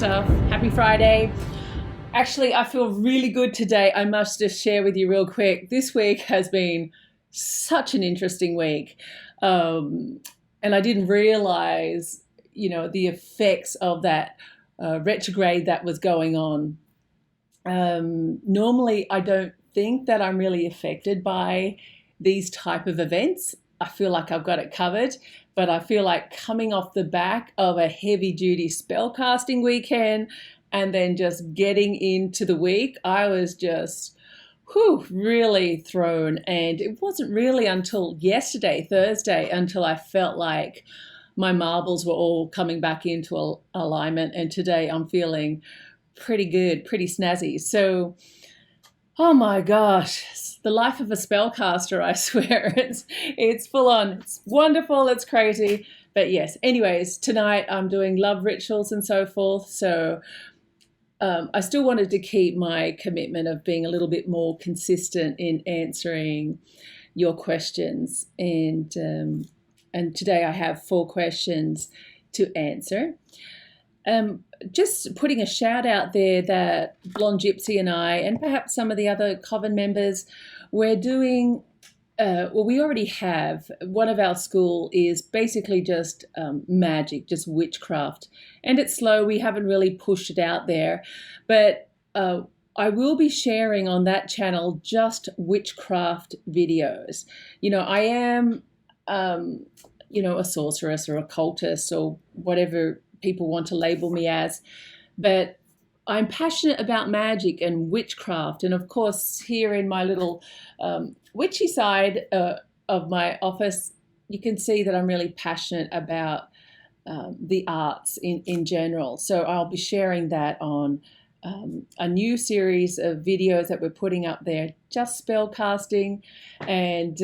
stuff. Happy Friday. Actually, I feel really good today. I must just share with you real quick. This week has been such an interesting week. And I didn't realize, the effects of that retrograde that was going on. Normally, I don't think that I'm really affected by these type of events. I feel like I've got it covered, but I feel like coming off the back of a heavy duty spellcasting weekend and then just getting into the week, I was just really thrown. And it wasn't really until yesterday, Thursday, until I felt like my marbles were all coming back into alignment. And today I'm feeling pretty good, pretty snazzy. So, oh my gosh, the life of a spellcaster, I swear. It's full on. It's wonderful. It's crazy. But yes, anyways, tonight I'm doing love rituals and so forth. So I still wanted to keep my commitment of being a little bit more consistent in answering your questions. And today I have 4 questions to answer. Just putting a shout out there that Blonde Gypsy and I, and perhaps some of the other Coven members, we're doing, we already have, one of our school is basically just magic, just witchcraft. And it's slow, we haven't really pushed it out there. But I will be sharing on that channel just witchcraft videos. I am, a sorceress or occultist or whatever people want to label me as, but I'm passionate about magic and witchcraft. And of course, here in my little witchy side of my office, you can see that I'm really passionate about the arts in general. So I'll be sharing that on a new series of videos that we're putting up there, just spell casting and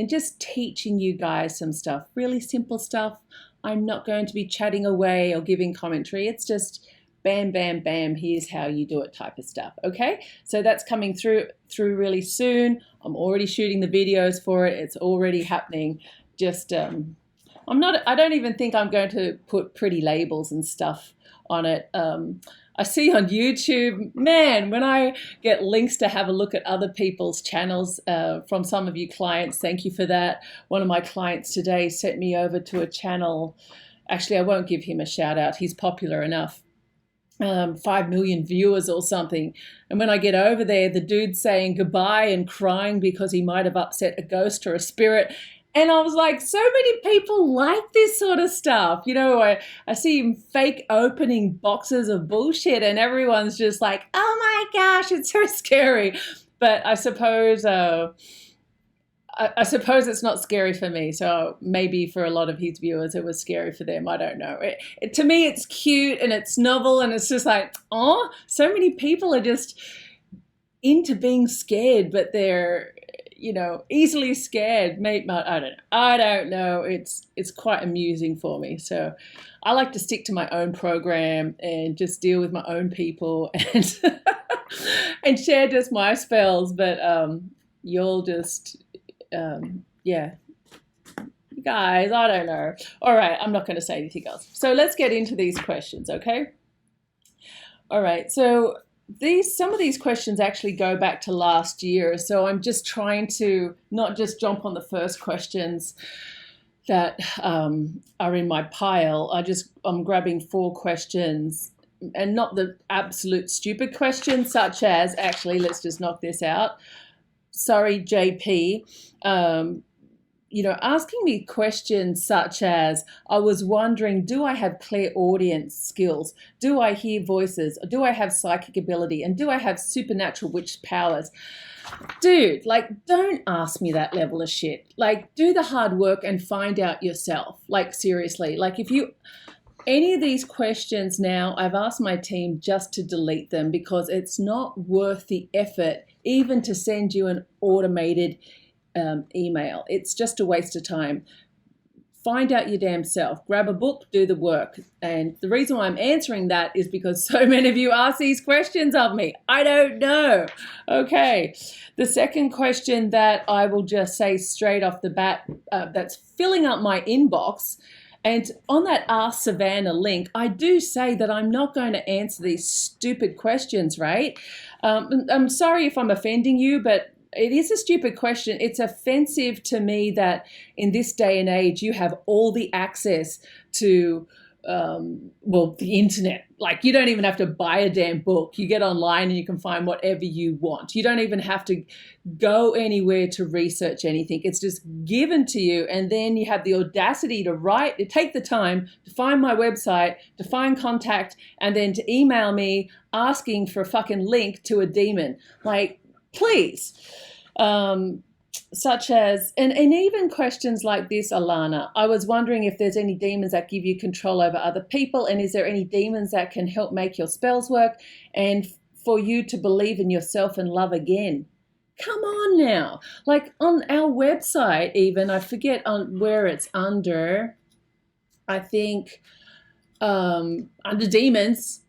just teaching you guys some stuff, really simple stuff. I'm not going to be chatting away or giving commentary. It's just bam, bam, bam, here's how you do it type of stuff. Okay, so that's coming through really soon. I'm already shooting the videos for it. It's already happening. Just I don't even think I'm going to put pretty labels and stuff on it. I see on YouTube, man, when I get links to have a look at other people's channels from some of you clients, thank you for that. One of my clients today sent me over to a channel. Actually, I won't give him a shout out. He's popular enough. 5 million viewers or something. And when I get over there, the dude's saying goodbye and crying because he might have upset a ghost or a spirit. And I was like, so many people like this sort of stuff. I see him fake opening boxes of bullshit and everyone's just like, oh my gosh, it's so scary. But I suppose it's not scary for me. So maybe for a lot of his viewers, it was scary for them. I don't know. To me, it's cute and it's novel and it's just like, oh, so many people are just into being scared, but they're, easily scared. I don't know. It's quite amusing for me. So I like to stick to my own program and just deal with my own people and and share just my spells. But you'll just, you guys, I don't know. All right, I'm not going to say anything else. So let's get into these questions, okay? All right, so some of these questions actually go back to last year. So I'm just trying to not just jump on the first questions that are in my pile. I'm grabbing 4 questions and not the absolute stupid questions, such as, actually, let's just knock this out. Sorry, JP. Asking me questions such as, I was wondering, do I have clairaudience skills? Do I hear voices? Do I have psychic ability? And do I have supernatural witch powers? Dude, don't ask me that level of shit. Do the hard work and find out yourself. Seriously. Any of these questions now, I've asked my team just to delete them because it's not worth the effort even to send you an automated email. It's just a waste of time. Find out your damn self. Grab a book, do the work. And the reason why I'm answering that is because so many of you ask these questions of me. I don't know. Okay. The second question that I will just say straight off the bat that's filling up my inbox And on that Ask Savanah link, I do say that I'm not going to answer these stupid questions, right? I'm sorry if I'm offending you, but it is a stupid question. It's offensive to me that in this day and age, you have all the access to, the internet. Like, you don't even have to buy a damn book. You get online and you can find whatever you want. You don't even have to go anywhere to research anything. It's just given to you. And then you have the audacity to take the time to find my website, to find contact, and then to email me asking for a fucking link to a demon. Like, please. Such as, and even questions like this, Alaina, I was wondering if there's any demons that give you control over other people, and is there any demons that can help make your spells work and for you to believe in yourself and love again? Come on now. Like on our website even, I forget on where it's under, I think under demons,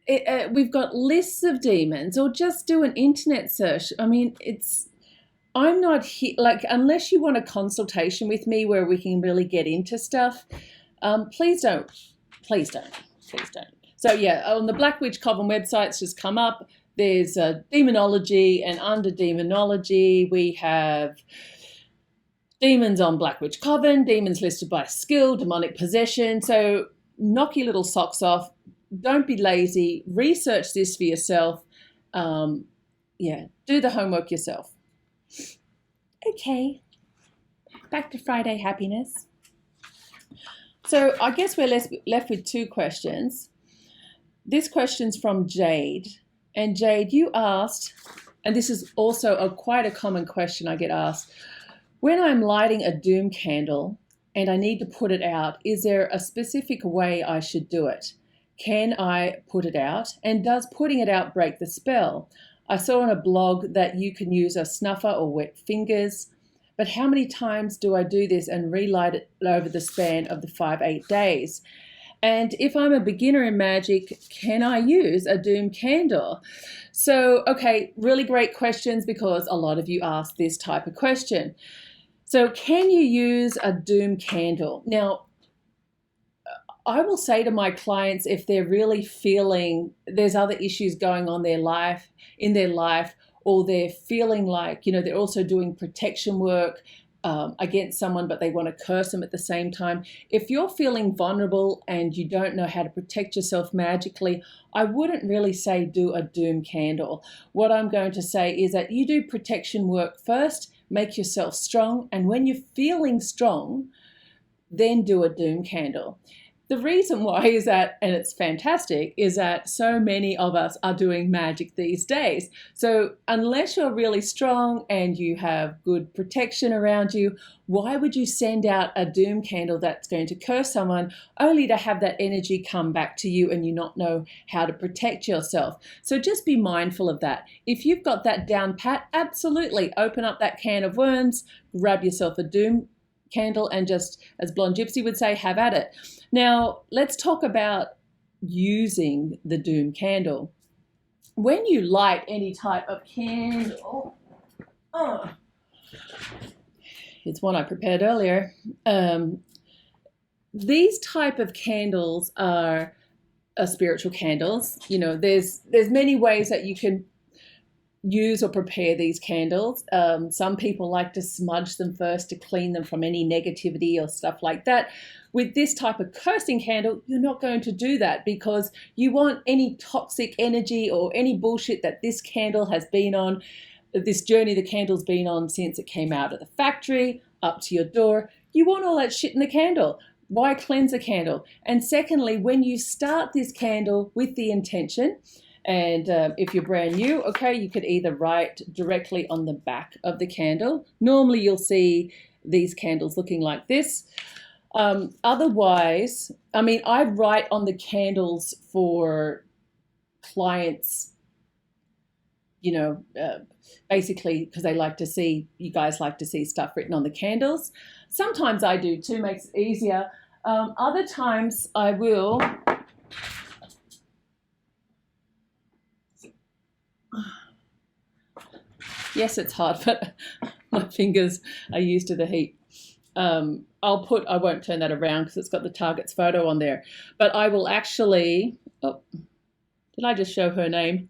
we've got lists of demons, or just do an internet search. I mean, I'm not here, like, unless you want a consultation with me where we can really get into stuff, please don't. So yeah, on the Black Witch Coven website, it's just come up. There's demonology, and under demonology, we have demons on Black Witch Coven, demons listed by skill, demonic possession. So knock your little socks off. Don't be lazy. Research this for yourself. Do the homework yourself. Okay, back to Friday happiness. So I guess we're left with two questions. This question's from Jade. And Jade, you asked, and this is also quite a common question I get asked, when I'm lighting a DUME candle and I need to put it out, is there a specific way I should do it? Can I put it out? And does putting it out break the spell? I saw on a blog that you can use a snuffer or wet fingers, but how many times do I do this and relight it over the span of the 5-8 days? And if I'm a beginner in magic, can I use a DUME candle? So, okay, really great questions, because a lot of you ask this type of question. So can you use a DUME candle? Now, I will say to my clients, if they're really feeling there's other issues going on in their life, or they're feeling like, they're also doing protection work against someone, but they want to curse them at the same time. If you're feeling vulnerable and you don't know how to protect yourself magically, I wouldn't really say do a DUME candle. What I'm going to say is that you do protection work first, make yourself strong, and when you're feeling strong, then do a DUME candle. The reason why is that, and it's fantastic, is that so many of us are doing magic these days. So unless you're really strong and you have good protection around you, why would you send out a DUME candle that's going to curse someone only to have that energy come back to you and you not know how to protect yourself? So just be mindful of that. If you've got that down pat, absolutely open up that can of worms, grab yourself a DUME candle, and just, as Blonde Gypsy would say, have at it. Now, let's talk about using the DUME candle. When you light any type of candle, it's one I prepared earlier. These type of candles are spiritual candles. There's many ways that you can use or prepare these candles. Some people like to smudge them first to clean them from any negativity or stuff like that. With this type of cursing candle, you're not going to do that, because you want any toxic energy or any bullshit that this candle has been on, this journey the candle's been on since it came out of the factory up to your door. You want all that shit in the candle. Why cleanse a candle? And secondly, when you start this candle with the intention, and if you're brand new, okay, you could either write directly on the back of the candle. Normally you'll see these candles looking like this. Otherwise, I write on the candles for clients, basically because you guys like to see stuff written on the candles. Sometimes I do too, makes it easier. Other times I will... Yes, it's hard, but my fingers are used to the heat. I won't turn that around because it's got the target's photo on there, but I will actually, oh, did I just show her name?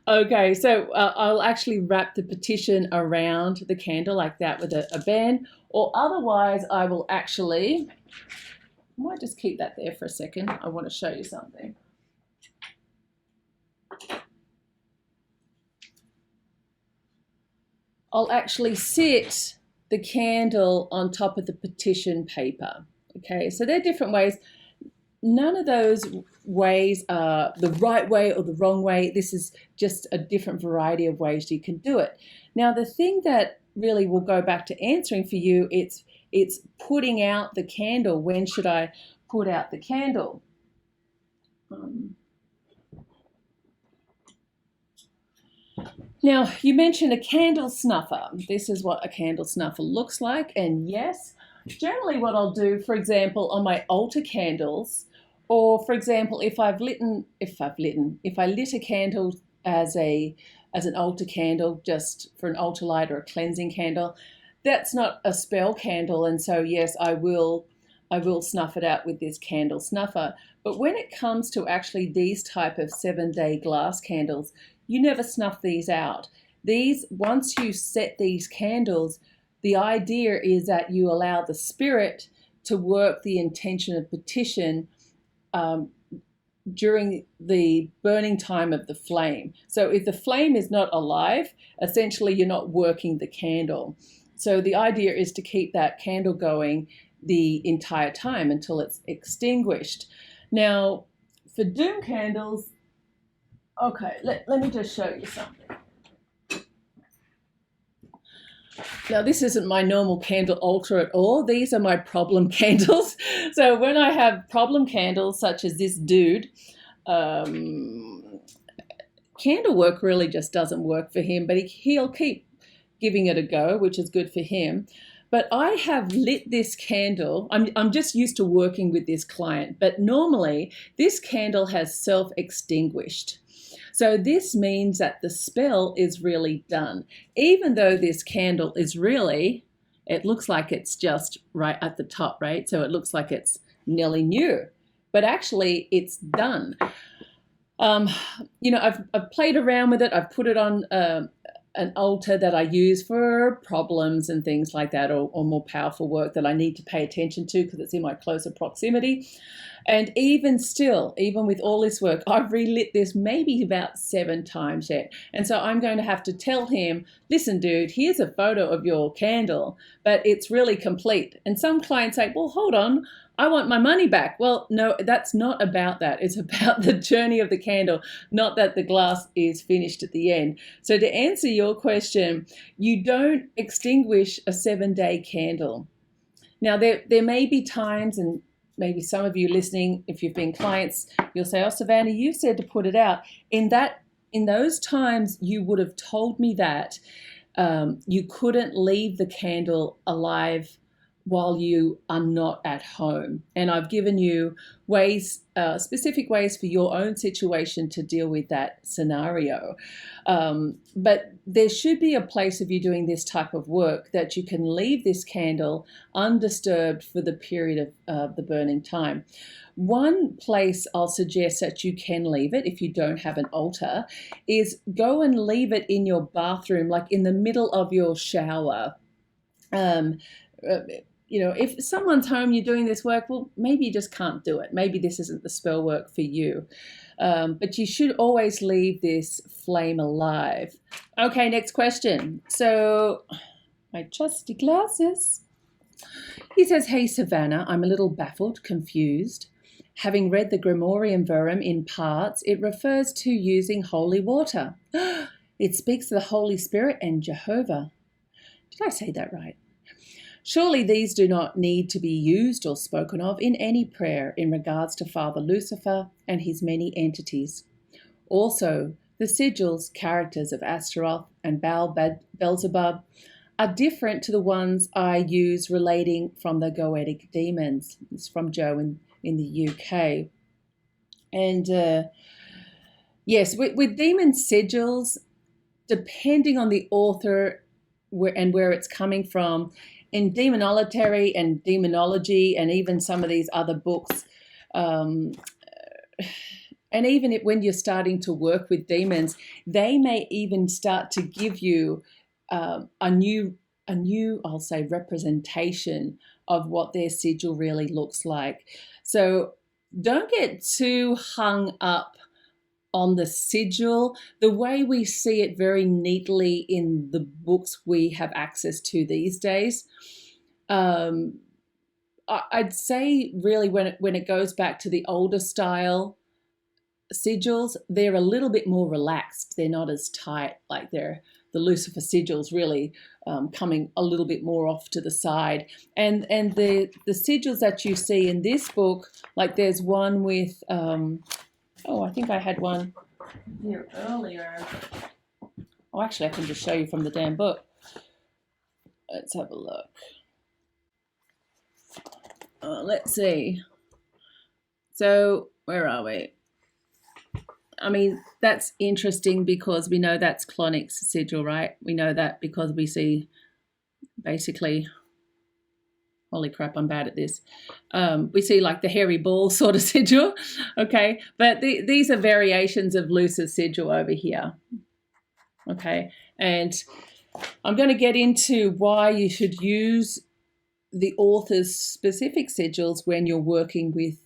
Okay, so I'll actually wrap the petition around the candle like that with a band, or otherwise I will actually, I might just keep that there for a second. I want to show you something. I'll actually sit the candle on top of the petition paper. Okay, so there are different ways. None of those ways are the right way or the wrong way. This is just a different variety of ways you can do it. Now, the thing that really will go back to answering for you, it's putting out the candle. When should I put out the candle? Now, you mentioned a candle snuffer. This is what a candle snuffer looks like. And yes, generally what I'll do, for example, on my altar candles, or for example, if I lit a candle as an altar candle, just for an altar light or a cleansing candle, that's not a spell candle. And so yes, I will snuff it out with this candle snuffer. But when it comes to actually these type of 7-day glass candles, you never snuff these out. Once you set these candles, the idea is that you allow the spirit to work the intention of petition during the burning time of the flame. So if the flame is not alive, essentially you're not working the candle. So the idea is to keep that candle going the entire time until it's extinguished. Now, for DUME candles, okay, let me just show you something. Now, this isn't my normal candle altar at all. These are my problem candles. So when I have problem candles, such as this dude, candle work really just doesn't work for him, but he'll keep giving it a go, which is good for him. But I have lit this candle. I'm just used to working with this client, but normally this candle has self-extinguished. So this means that the spell is really done. Even though this candle is really, it looks like it's just right at the top, right? So it looks like it's nearly new, but actually it's done. I've played around with it. I've put it on an altar that I use for problems and things like that, or more powerful work that I need to pay attention to because it's in my closer proximity. And even still, even with all this work, I've relit this maybe about 7 times yet. And so I'm going to have to tell him, listen, dude, here's a photo of your candle, but it's really complete. And some clients say, well, hold on, I want my money back. Well, no, that's not about that. It's about the journey of the candle, not that the glass is finished at the end. So to answer your question, you don't extinguish a 7-day candle. Now, there may be times, and maybe some of you listening, if you've been clients, you'll say, oh, Savanah, you said to put it out. In those times, you would have told me that you couldn't leave the candle alive while you are not at home. And I've given you ways, specific ways for your own situation to deal with that scenario. But there should be a place of you doing this type of work that you can leave this candle undisturbed for the period of the burning time. One place I'll suggest that you can leave it if you don't have an altar is go and leave it in your bathroom, like in the middle of your shower. If someone's home, you're doing this work, well, maybe you just can't do it. Maybe this isn't the spell work for you. But you should always leave this flame alive. Okay, next question. So, my trusty glasses. He says, hey, Savanah, I'm a little baffled, confused. Having read the Grimorium Verum in parts, it refers to using holy water. It speaks of the Holy Spirit and Jehovah. Did I say that right? Surely these do not need to be used or spoken of in any prayer in regards to Father Lucifer and his many entities. Also, the sigils, characters of Astaroth and Ba'al, Beelzebub, are different to the ones I use relating from the Goetic Demons. It's from Joe in the UK. And yes, with demon sigils, depending on the author and where it's coming from, in demonology and even some of these other books, and even when you're starting to work with demons, they may even start to give you a new, I'll say, representation of what their sigil really looks like. So don't get too hung up on the sigil. The way we see it very neatly in the books we have access to these days, I'd say really when it goes back to the older style sigils, they're a little bit more relaxed. They're not as tight, like the Lucifer sigils really coming a little bit more off to the side. And the sigils that you see in this book, like there's one with oh, I think I had one here earlier. Oh, actually, I can just show you from the damn book. Let's have a look. Let's see. So, where are we? I mean, that's interesting because we know that's Clonic's sigil, right? We know that because we see basically... Holy crap, I'm bad at this. We see like the hairy ball sort of sigil, okay? But these are variations of Lucifer's sigil over here, okay? And I'm going to get into why you should use the author's specific sigils when you're working with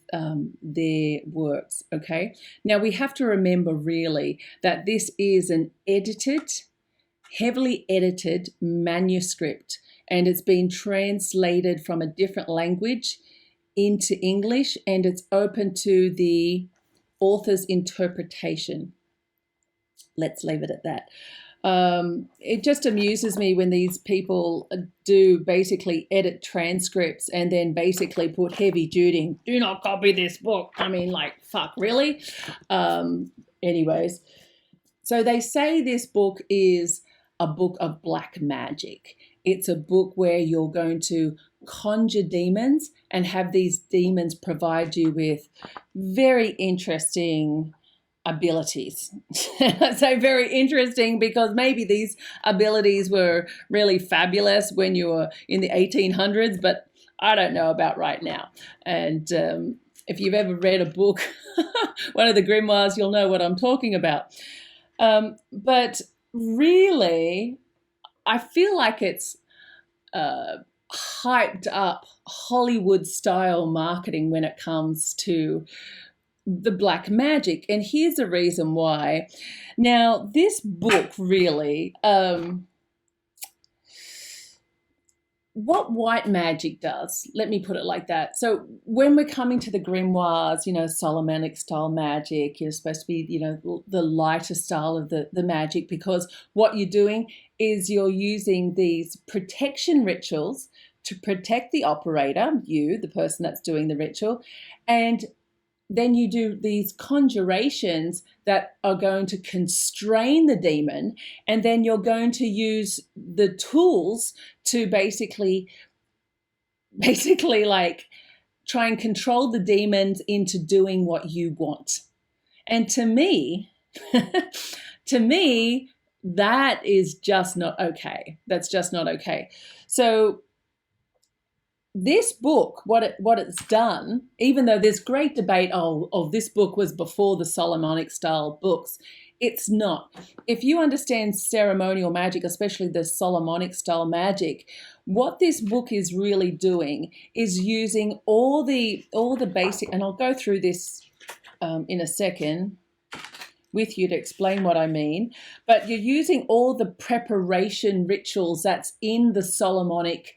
their works, okay? Now, we have to remember really that this is an edited, heavily edited manuscript, and it's been translated from a different language into English, and it's open to the author's interpretation. Let's leave it at that. It just amuses me when these people do basically edit transcripts and then basically put heavy duty, do not copy this book. I mean, like, fuck, really? Anyways, so they say this book is a book of black magic. It's a book where you're going to conjure demons and have these demons provide you with very interesting abilities. I say very interesting because maybe these abilities were really fabulous when you were in the 1800s, but I don't know about right now. And if you've ever read a book, one of the grimoires, you'll know what I'm talking about. But really, I feel like it's hyped up Hollywood style marketing when it comes to the black magic. And here's the reason why. Now, this book really, what white magic does, let me put it like that. So when we're coming to the grimoires, you know, Solomonic style magic, you're supposed to be, you know, the lighter style of the magic, because what you're doing is you're using these protection rituals to protect the operator, you, the person that's doing the ritual, and then you do these conjurations that are going to constrain the demon, and then you're going to use the tools to basically like try and control the demons into doing what you want. And to me, that is just not okay. That's just not okay. So this book, what it's done, even though there's great debate, this book was before the Solomonic style books, it's not. If you understand ceremonial magic, especially the Solomonic style magic, what this book is really doing is using all the basic, and I'll go through this in a second with you to explain what I mean, but you're using all the preparation rituals that's in the Solomonic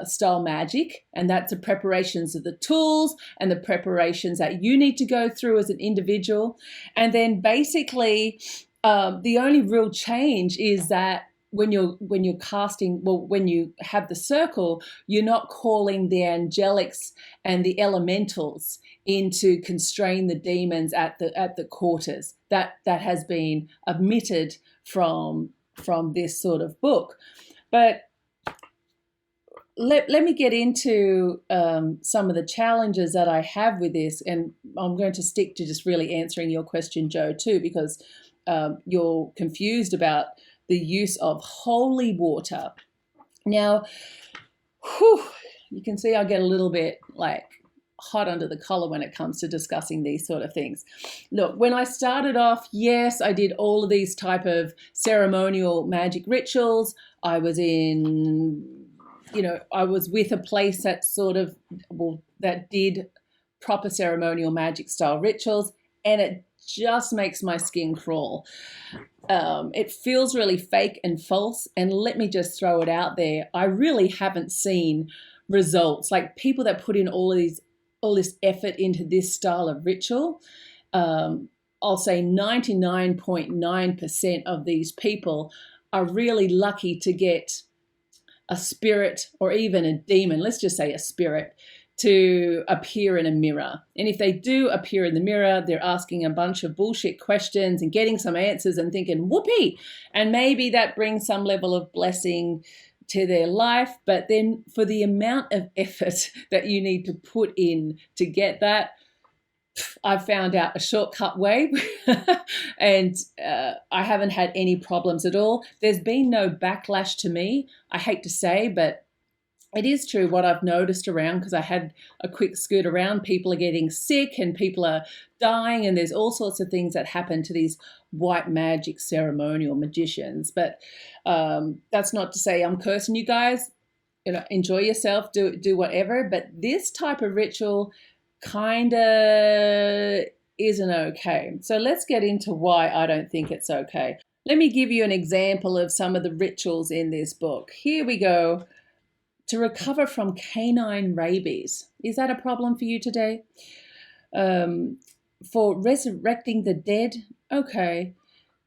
style magic, and that's the preparations of the tools and the preparations that you need to go through as an individual. And then basically the only real change is that when you're casting, well, when you have the circle, you're not calling the angelics and the elementals in to constrain the demons at the quarters. That has been omitted from this sort of book. But let me get into some of the challenges that I have with this, and I'm going to stick to just really answering your question, Joe, too, because you're confused about the use of holy water. Now, Whew, you can see I get a little bit like hot under the collar when it comes to discussing these sort of things. Look, when I started off, yes, I did all of these type of ceremonial magic rituals. I was in, I was with a place that sort of, that did proper ceremonial magic style rituals, and it just makes my skin crawl. It feels really fake and false, and let me just throw it out there. I really haven't seen results like people that put in all this effort into this style of ritual. I'll say 99.9% of these people are really lucky to get a spirit or even a demon, let's just say a spirit, to appear in a mirror. And if they do appear in the mirror, they're asking a bunch of bullshit questions and getting some answers and thinking, whoopee, and maybe that brings some level of blessing to their life. But then for the amount of effort that you need to put in to get that, I've found out a shortcut way and I haven't had any problems at all. There's been no backlash to me. I hate to say, but it is true what I've noticed around, because I had a quick scoot around. People are getting sick and people are dying, and there's all sorts of things that happen to these white magic ceremonial magicians. But that's not to say I'm cursing you guys. Enjoy yourself, do whatever. But this type of ritual kind of isn't okay. So let's get into why I don't think it's okay. Let me give you an example of some of the rituals in this book. Here we go. To recover from canine rabies. Is that a problem for you today? For resurrecting the dead? Okay.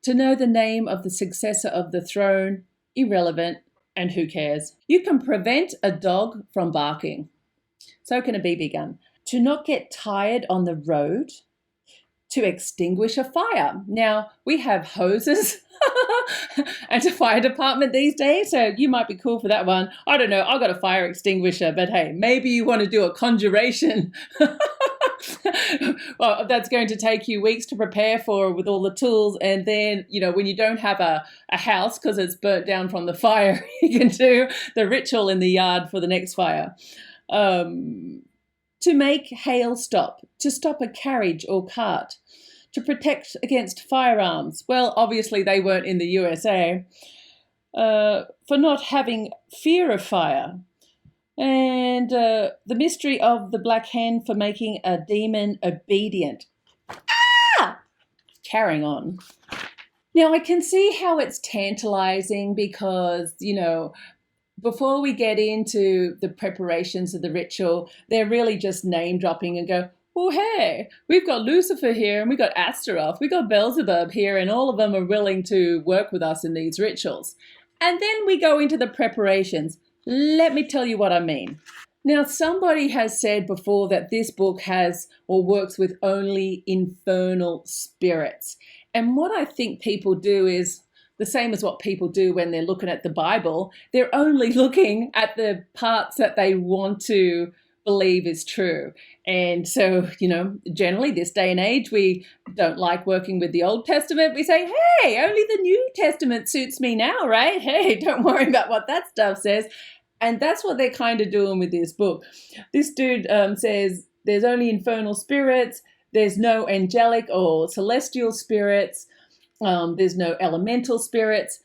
To know the name of the successor of the throne? Irrelevant, and who cares? You can prevent a dog from barking. So can a BB gun. To not get tired on the road? To extinguish a fire. Now, we have hoses and a fire department these days, so you might be cool for that one. I don't know, I've got a fire extinguisher, but hey, maybe you want to do a conjuration. Well, that's going to take you weeks to prepare for with all the tools, and then, when you don't have a house because it's burnt down from the fire, you can do the ritual in the yard for the next fire. To make hail stop, to stop a carriage or cart, to protect against firearms. Well, obviously they weren't in the USA. For not having fear of fire. And the mystery of the black hen for making a demon obedient. Carrying on. Now, I can see how it's tantalizing because, before we get into the preparations of the ritual, they're really just name dropping and go, oh, hey, we've got Lucifer here and we've got Astaroth, we've got Beelzebub here, and all of them are willing to work with us in these rituals. And then we go into the preparations. Let me tell you what I mean. Now, somebody has said before that this book has or works with only infernal spirits. And what I think people do is the same as what people do when they're looking at the Bible. They're only looking at the parts that they want to believe is true. And so, generally this day and age, we don't like working with the Old Testament. We say, hey, only the New Testament suits me now, right? Hey, don't worry about what that stuff says. And that's what they're kind of doing with this book. This dude says there's only infernal spirits. There's no angelic or celestial spirits. There's no elemental spirits.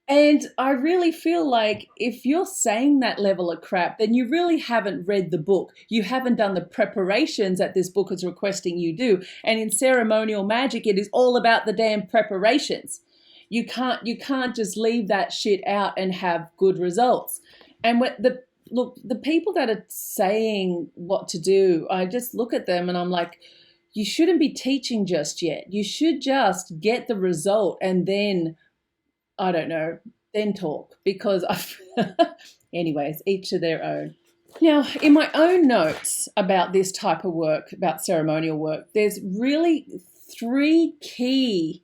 And I really feel like if you're saying that level of crap, then you really haven't read the book. You haven't done the preparations that this book is requesting you do. And in ceremonial magic, it is all about the damn preparations. You can't just leave that shit out and have good results. And the people that are saying what to do, I just look at them and I'm like, you shouldn't be teaching just yet. You should just get the result and then, I don't know, then talk, because anyways, each to their own. Now, in my own notes about this type of work, about ceremonial work, there's really three keys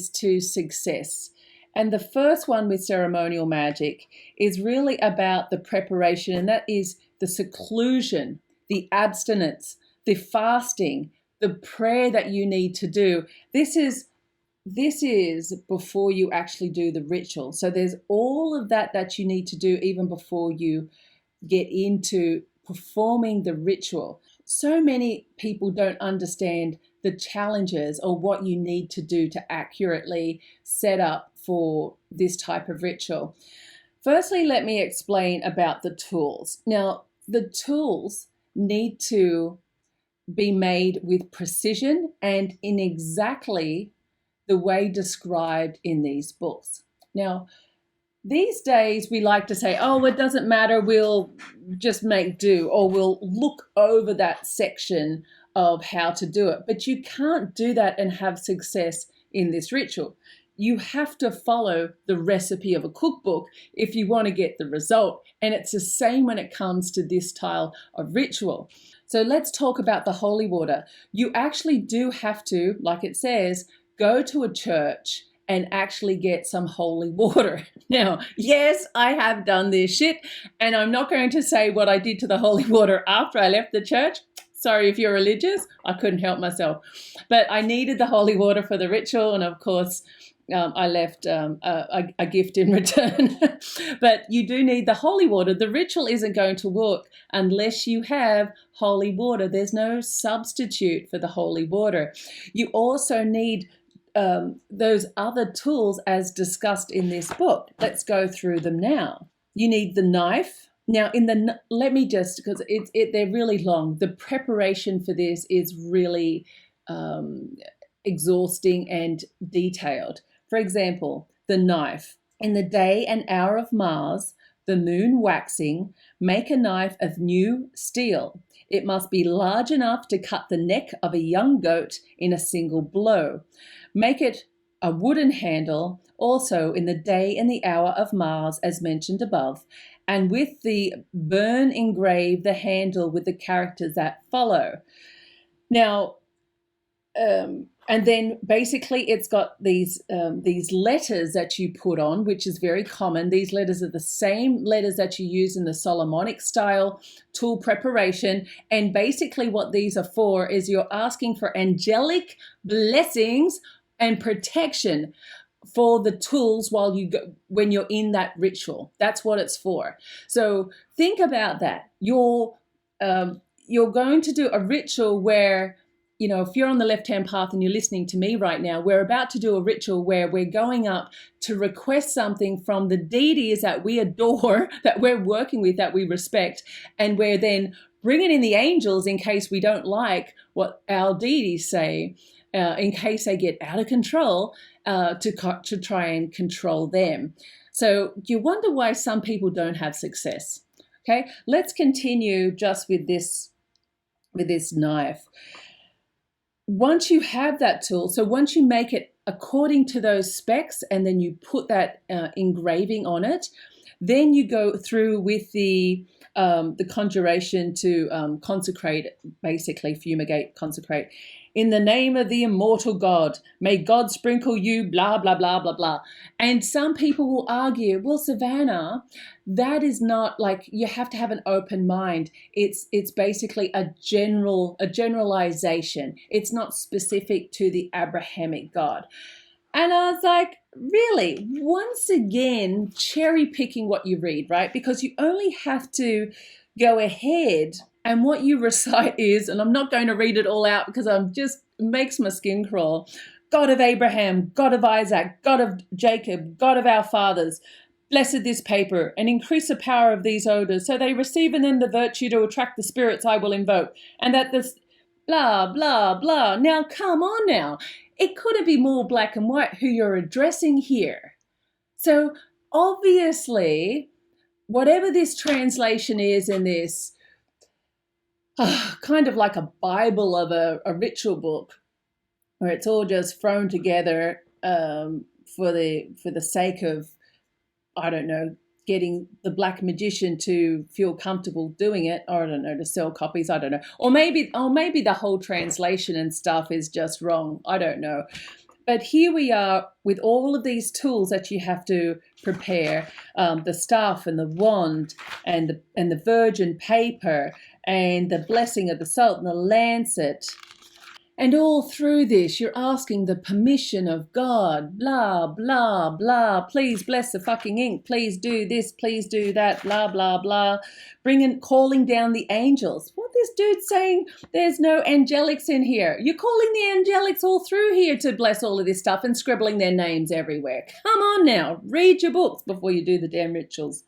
to success. And the first one with ceremonial magic is really about the preparation, and that is the seclusion, the abstinence, the fasting, the prayer that you need to do. This is this is before you actually do the ritual. So there's all of that you need to do even before you get into performing the ritual. So many people don't understand the challenges or what you need to do to accurately set up for this type of ritual. Firstly, let me explain about the tools. Now, the tools need to be made with precision and in exactly the way described in these books. Now, these days we like to say, oh, it doesn't matter, we'll just make do, or we'll look over that section of how to do it. But you can't do that and have success in this ritual. You have to follow the recipe of a cookbook if you want to get the result. And it's the same when it comes to this style of ritual. So let's talk about the holy water. You actually do have to, like it says, go to a church and actually get some holy water. Now, yes, I have done this shit, and I'm not going to say what I did to the holy water after I left the church. Sorry if you're religious, I couldn't help myself. But I needed the holy water for the ritual, and of course, I left a gift in return. But you do need the holy water. The ritual isn't going to work unless you have holy water. There's no substitute for the holy water. You also need those other tools as discussed in this book. Let's go through them now. You need the knife. Now, let me just, because they're really long. The preparation for this is really exhausting and detailed. For example, the knife. In the day and hour of Mars, the moon waxing, make a knife of new steel. It must be large enough to cut the neck of a young goat in a single blow. Make it a wooden handle, also in the day and the hour of Mars, as mentioned above, and with the burn engrave the handle with the characters that follow. Now, and then basically it's got these letters that you put on, which is very common. These letters are the same letters that you use in the Solomonic style tool preparation. And basically what these are for is you're asking for angelic blessings and protection for the tools when you're in that ritual. That's what it's for. So think about that. You're going to do a ritual where, if you're on the left-hand path and you're listening to me right now, we're about to do a ritual where we're going up to request something from the deities that we adore, that we're working with, that we respect, and we're then bringing in the angels in case we don't like what our deities say, in case they get out of control, to try and control them. So you wonder why some people don't have success. Okay, let's continue just with this knife. Once you have that tool, so once you make it according to those specs and then you put that engraving on it, then you go through with the conjuration to consecrate, basically fumigate, consecrate. In the name of the immortal God, may God sprinkle you, blah, blah, blah, blah, blah. And some people will argue, well, Savanah, that is not like, you have to have an open mind. It's basically a generalization. It's not specific to the Abrahamic God. And I was like, really? Once again, cherry picking what you read, right? Because you only have to go ahead, and what you recite is, and I'm not going to read it all out because it makes my skin crawl. God of Abraham, God of Isaac, God of Jacob, God of our fathers, blessed this paper and increase the power of these odors, so they receive in them the virtue to attract the spirits I will invoke, and that this blah, blah, blah. Now, come on now. It couldn't be more black and white who you're addressing here. So obviously, whatever this translation is in this, kind of like a Bible of a ritual book, where it's all just thrown together for the sake of, I don't know, getting the black magician to feel comfortable doing it, or I don't know, to sell copies, I don't know. Or maybe the whole translation and stuff is just wrong, I don't know. But here we are with all of these tools that you have to prepare, the staff and the wand and the virgin paper and the blessing of the salt and the lancet. And all through this, you're asking the permission of God, blah, blah, blah. Please bless the fucking ink. Please do this. Please do that, blah, blah, blah. Calling down the angels. What this dude's saying, there's no angelics in here. You're calling the angelics all through here to bless all of this stuff and scribbling their names everywhere. Come on now, read your books before you do the damn rituals.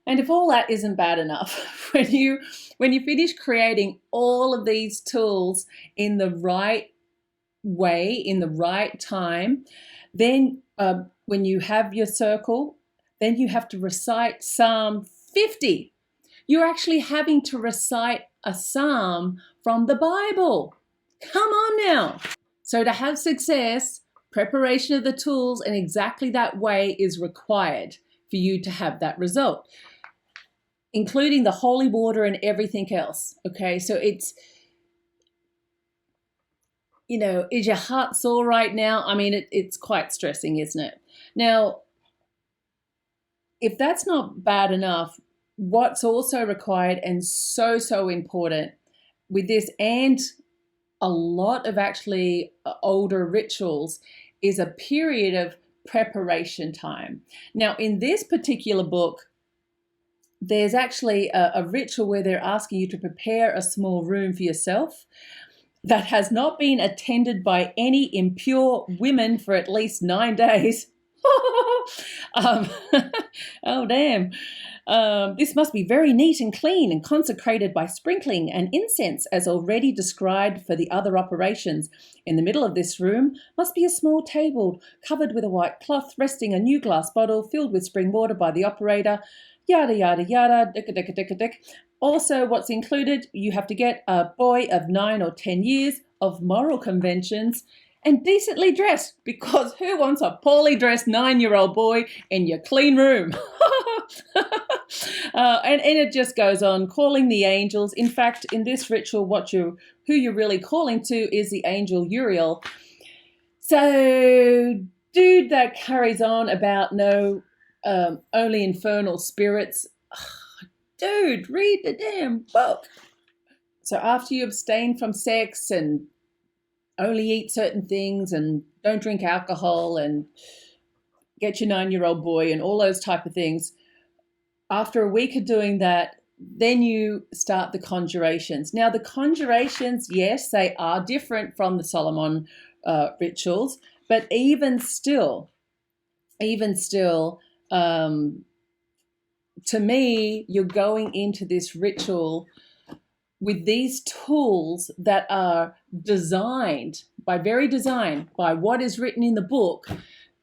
And if all that isn't bad enough, when you finish creating all of these tools in the right way, in the right time, then when you have your circle, then you have to recite Psalm 50. You're actually having to recite a psalm from the Bible. Come on now. So to have success, preparation of the tools in exactly that way is required for you to have that result, including the holy water and everything else. Okay, so it's, is your heart sore right now? I mean, it's quite stressing, isn't it? Now, if that's not bad enough, what's also required and so, so important with this and a lot of actually older rituals is a period of preparation time. Now, in this particular book, there's actually a ritual where they're asking you to prepare a small room for yourself that has not been attended by any impure women for at least 9 days. Oh, damn. This must be very neat and clean and consecrated by sprinkling and incense as already described for the other operations. In the middle of this room must be a small table covered with a white cloth resting a new glass bottle filled with spring water by the operator. Yada, yada, yada, dick. Also, what's included, you have to get a boy of 9 or 10 years of moral conventions and decently dressed, because who wants a poorly dressed 9-year-old boy in your clean room? And it just goes on, calling the angels. In fact, in this ritual, who you're really calling to is the angel Uriel. So, dude that carries on about only infernal spirits. Dude, read the damn book. So after you abstain from sex and only eat certain things and don't drink alcohol and get your 9-year-old boy and all those type of things, after a week of doing that, then you start the conjurations. Now the conjurations, yes, they are different from the Solomon rituals, but even still, to me, you're going into this ritual with these tools that are designed by what is written in the book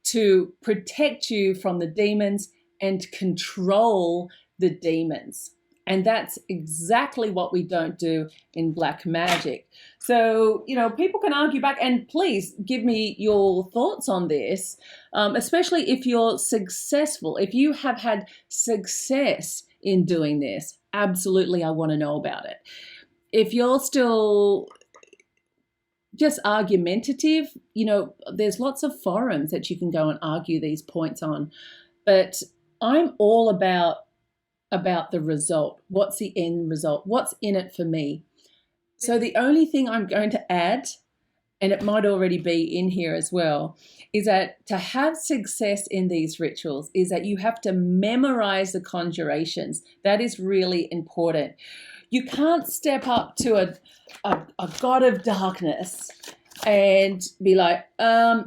to protect you from the demons and control the demons. And that's exactly what we don't do in black magic. So, people can argue back, and please give me your thoughts on this, especially if you're successful. If you have had success in doing this, absolutely, I want to know about it. If you're still just argumentative, there's lots of forums that you can go and argue these points on. But I'm all about the result. What's the end result? What's in it for me? So the only thing I'm going to add, and it might already be in here as well, is that to have success in these rituals is that you have to memorize the conjurations. That is really important. You can't step up to a god of darkness and be like, I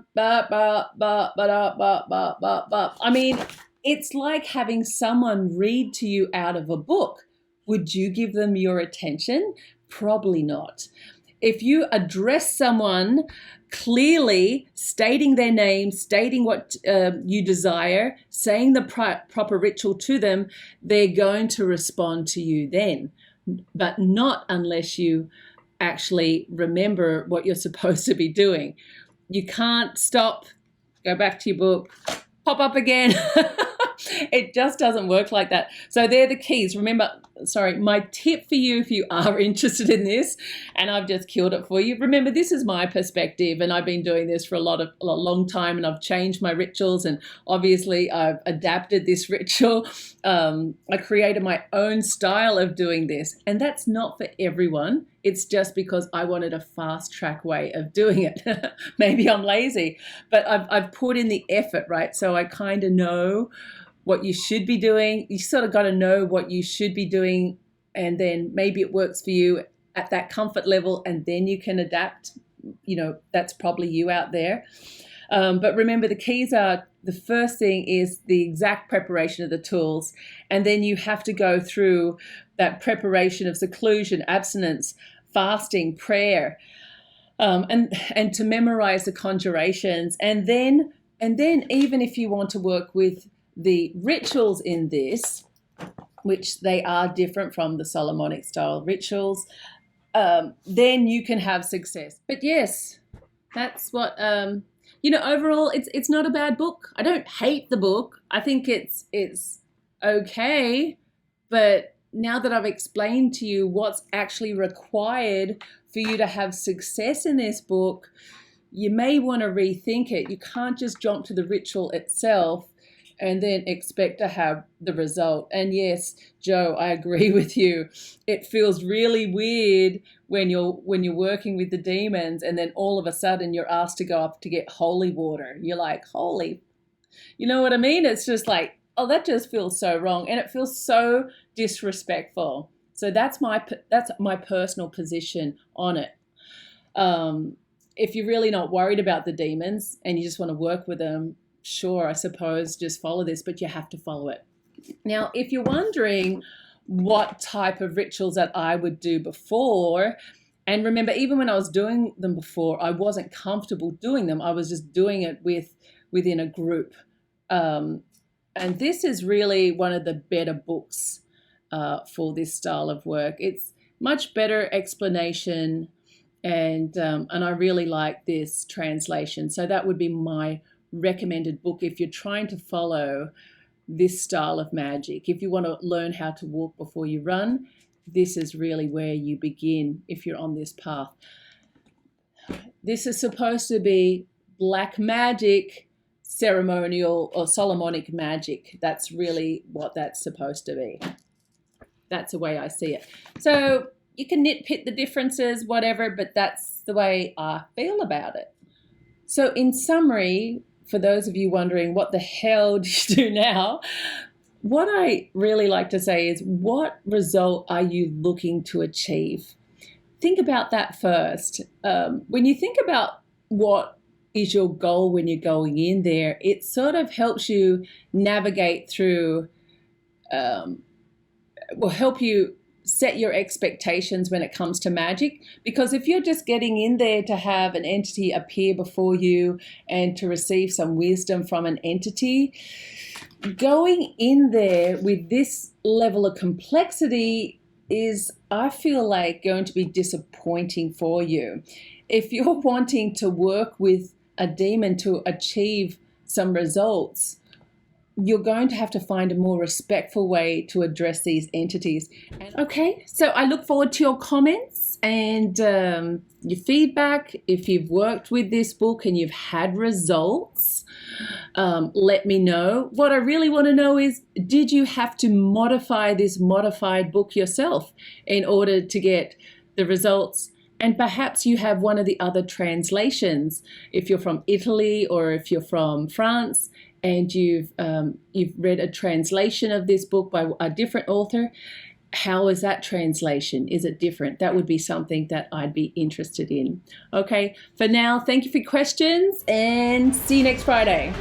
mean, it's like having someone read to you out of a book. Would you give them your attention? Probably not. If you address someone clearly, stating their name, stating what you desire, saying the proper ritual to them, they're going to respond to you then, but not unless you actually remember what you're supposed to be doing. You can't stop, go back to your book, pop up again. It just doesn't work like that. So they're the keys. Remember, my tip for you if you are interested in this, and I've just killed it for you. Remember, this is my perspective, and I've been doing this for a long time, and I've changed my rituals, and obviously I've adapted this ritual. I created my own style of doing this, and that's not for everyone. It's just because I wanted a fast track way of doing it. Maybe I'm lazy, but I've put in the effort, right? So I kind of know what you should be doing. You sort of got to know what you should be doing, and then maybe it works for you at that comfort level, and then you can adapt. You know, that's probably you out there. But remember, the keys are, the first thing is the exact preparation of the tools. And then you have to go through that preparation of seclusion, abstinence, fasting, prayer, and to memorize the conjurations. And then even if you want to work with the rituals in this, which they are different from the Solomonic style rituals, then you can have success. But yes, that's what... overall, it's not a bad book. I don't hate the book. I think it's okay. But now that I've explained to you what's actually required for you to have success in this book, you may want to rethink it. You can't just jump to the ritual itself and then expect to have the result. And yes, Joe, I agree with you. It feels really weird when you're working with the demons and then all of a sudden you're asked to go up to get holy water. You're like, holy, you know what I mean? It's just like, oh, that just feels so wrong, and it feels so disrespectful. So that's my personal position on it. If you're really not worried about the demons and you just want to work with them, sure, I suppose just follow this, but you have to follow it. Now, if you're wondering what type of rituals that I would do before, and remember, even when I was doing them before, I wasn't comfortable doing them. I was just doing it within a group. And this is really one of the better books for this style of work. It's much better explanation, and I really like this translation. So that would be my recommended book if you're trying to follow this style of magic. If you want to learn how to walk before you run, this is really where you begin if you're on this path. This is supposed to be black magic, ceremonial or Solomonic magic. That's really what that's supposed to be. That's the way I see it. So you can nitpick the differences, whatever, but that's the way I feel about it. So in summary, for those of you wondering what the hell do you do now, what I really like to say is, what result are you looking to achieve? Think about that first. When you think about what is your goal when you're going in there, it sort of helps you navigate through, will help you set your expectations when it comes to magic. Because if you're just getting in there to have an entity appear before you and to receive some wisdom from an entity, going in there with this level of complexity is, I feel like, going to be disappointing for you. If you're wanting to work with a demon to achieve some results, you're going to have to find a more respectful way to address these entities. Okay, so I look forward to your comments and your feedback. If you've worked with this book and you've had results, let me know. What I really want to know is, did you have to modify this modified book yourself in order to get the results? And perhaps you have one of the other translations. If you're from Italy or if you're from France, and you've read a translation of this book by a different author, how is that translation? Is it different? That would be something that I'd be interested in. Okay, for now, thank you for your questions and see you next Friday.